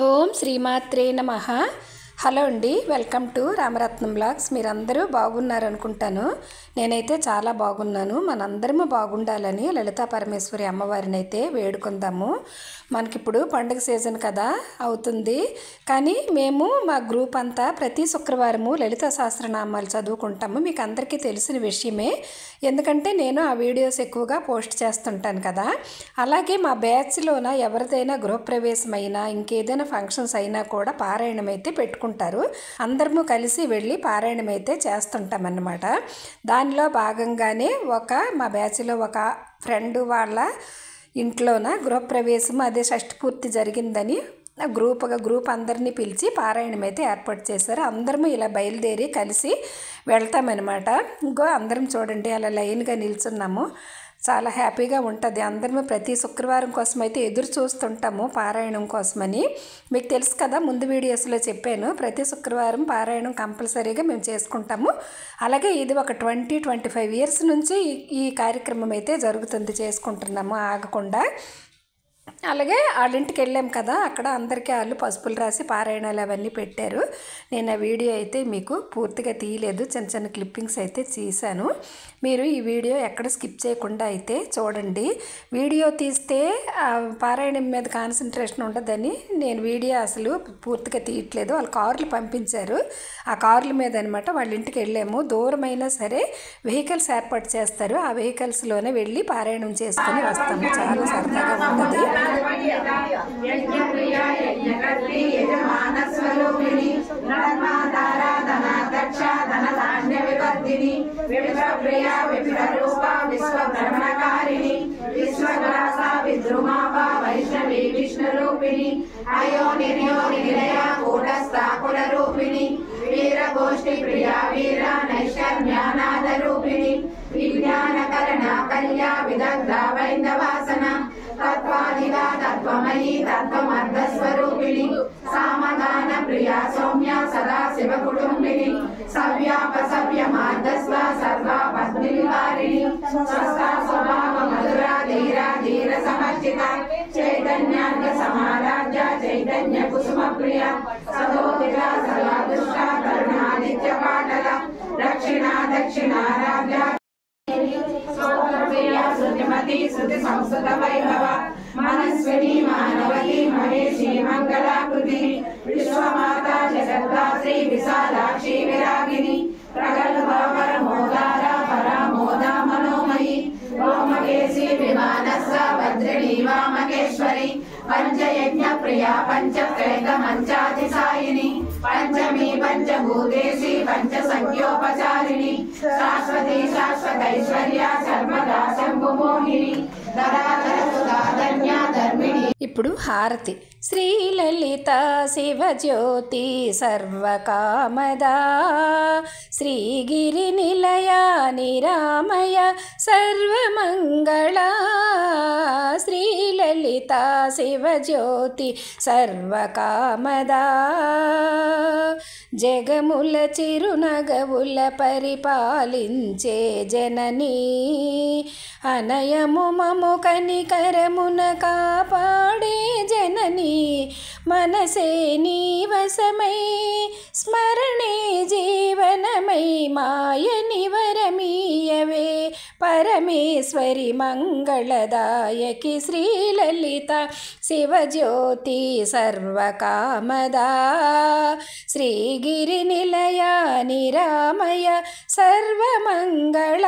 ఓం శ్రీమాత్రే నమః. హలో అండి, వెల్కమ్ టు రామరత్నం బ్లాగ్స్. మీరందరూ బాగున్నారు అనుకుంటాను. నేనైతే చాలా బాగున్నాను. మనందరము బాగుండాలని లలితా పరమేశ్వరి అమ్మవారిని అయితే వేడుకుందాము. మనకిప్పుడు పండుగ సీజన్ కదా అవుతుంది, కానీ మేము మా గ్రూప్ అంతా ప్రతి శుక్రవారము లలితా సహస్రనామాలు చదువుకుంటాము. మీకు అందరికీ తెలిసిన విషయమే, ఎందుకంటే నేను ఆ వీడియోస్ ఎక్కువగా పోస్ట్ చేస్తుంటాను కదా. అలాగే మా బ్యాచ్లోన ఎవరిదైనా గృహప్రవేశమైనా ఇంకేదైనా ఫంక్షన్స్ అయినా కూడా పారాయణం అయితే పెట్టుకుంటారు. అందరము కలిసి వెళ్ళి పారాయణం అయితే చేస్తుంటామన్నమాట. దానిలో భాగంగానే మా బ్యాచ్లో ఒక ఫ్రెండ్ వాళ్ళ ఇంట్లోన గృహప్రవేశం, అదే షష్ఠి పూర్తి జరిగిందని గ్రూప్ అందరినీ పిలిచి పారాయణం అయితే ఏర్పాటు చేశారు. అందరము ఇలా బయలుదేరి కలిసి వెళ్తామన్నమాట. ఇంకో అందరం చూడండి అలా లైన్గా నిల్చున్నాము. చాలా హ్యాపీగా ఉంటుంది. అందరము ప్రతి శుక్రవారం కోసం అయితే ఎదురు చూస్తుంటాము పారాయణం కోసమని. మీకు తెలుసు కదా, ముందు వీడియోస్లో చెప్పాను, ప్రతి శుక్రవారం పారాయణం కంపల్సరీగా మేము చేసుకుంటాము. అలాగే ఇది ఒక 20-25 ఇయర్స్ నుంచి ఈ కార్యక్రమం అయితే జరుగుతుంది, చేసుకుంటున్నాము ఆగకుండా. అలాగే వాళ్ళ ఇంటికి వెళ్ళాం కదా, అక్కడ అందరికీ వాళ్ళు పసుపులు రాసి పారాయణాలు అవన్నీ పెట్టారు. నేను ఆ వీడియో అయితే మీకు పూర్తిగా తీయలేదు, చిన్న చిన్న క్లిప్పింగ్స్ అయితే తీశాను. మీరు ఈ వీడియో ఎక్కడ స్కిప్ చేయకుండా అయితే చూడండి. వీడియో తీస్తే పారాయణం మీద కాన్సన్ట్రేషన్ ఉండదని నేను వీడియో అసలు పూర్తిగా తీయట్లేదు. వాళ్ళు కార్లు పంపించారు, ఆ కార్ల మీద అనమాట వాళ్ళ ఇంటికి వెళ్ళాము. దూరమైనా సరే వెహికల్స్ ఏర్పాటు చేస్తారు, ఆ వెహికల్స్లోనే వెళ్ళి పారాయణం చేసుకొని వస్తాము. చాలా సరదాగా ఉంటుంది. వీరగోష్ఠి ప్రియా వీర నైషర్మ్యానాద రూపిణి విజ్ఞానకరణ కళ్యా విదగ్ధ వైందవాసన తత్వాదిగా తత్వమయీ తత్వమర్ధస్వరూపిణి సామగాన ప్రియా సౌమ్య సదా శివ కుటుంబిని సవ్యాపసవ్య మార్గస్వ సర్వా పద్మి విహారిణి స్వస్థా స్వభావ మధురా ధీరా ధీర సమర్చిత చైతన్యార్ఘ సమారాధ్య చైతన్య కుసుమ ప్రియ సదోదిత సదా దుష్ట కరుణాదిత్య పాటల దక్షిణ దక్షిణారాధ్య శృతిమతి శృతి సంస్కృత వైభవ మనస్విని మానవతి మహేషి మంగళాకృతి విశ్వమాత జగద్ధాత్రి విశాలాక్షి విరాగిని ప్రగల్భ పరమోదార పరమోద మనోమయి వామకేశి విమానస్య వజ్రిణి వామకేశ్వరి పంచయజ్ఞ ప్రియా పంచప్రేత మంచాతిసాయిని పంచమీ పంచభూతేసి పంచ సంఖ్యోపచారిణి శాశ్వతి శాశ్వతైశ్వర్య సర్వదా శంభుమోహిని ధరాధర సుధాధన్య ధర్మిణి. ఇప్పుడు హారతి. శ్రీలలిత శివజ్యోతి సర్వకామదా శ్రీగిరి నిలయ నిరామయ సర్వమంగళ శ్రీలలిత శివజ్యోతి సర్వకామదా జగముల చిరునగవుల పరిపాలించే జననీ అనయము మము కనికరమున కాపాడే జననీ మనసే నీ వశమై స్మరణే జీవనమై మాయ నివరమీయవే పరమేశ్వరి మంగళదాయకి శ్రీలలిత శివజ్యోతి సర్వకామదా శ్రీగిరి నిలయ నిరామయ సర్వమంగళ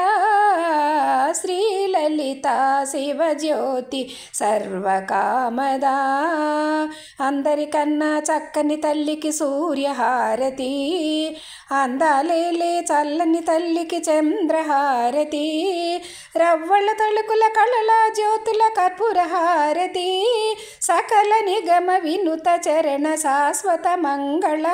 శ్రీలలిత శివజ్యోతి సర్వకామదా. అందరికన్నా చక్కని తల్లికి సూర్యహారతి, అందాలేలే చల్లని తల్లికి చంద్రహారతి, రవ్వళ్ళ తళుకుల కళల జ్యోతుల కర్పూరహారతి, సకల నిగమ వినుత చరణ శాశ్వత మంగళ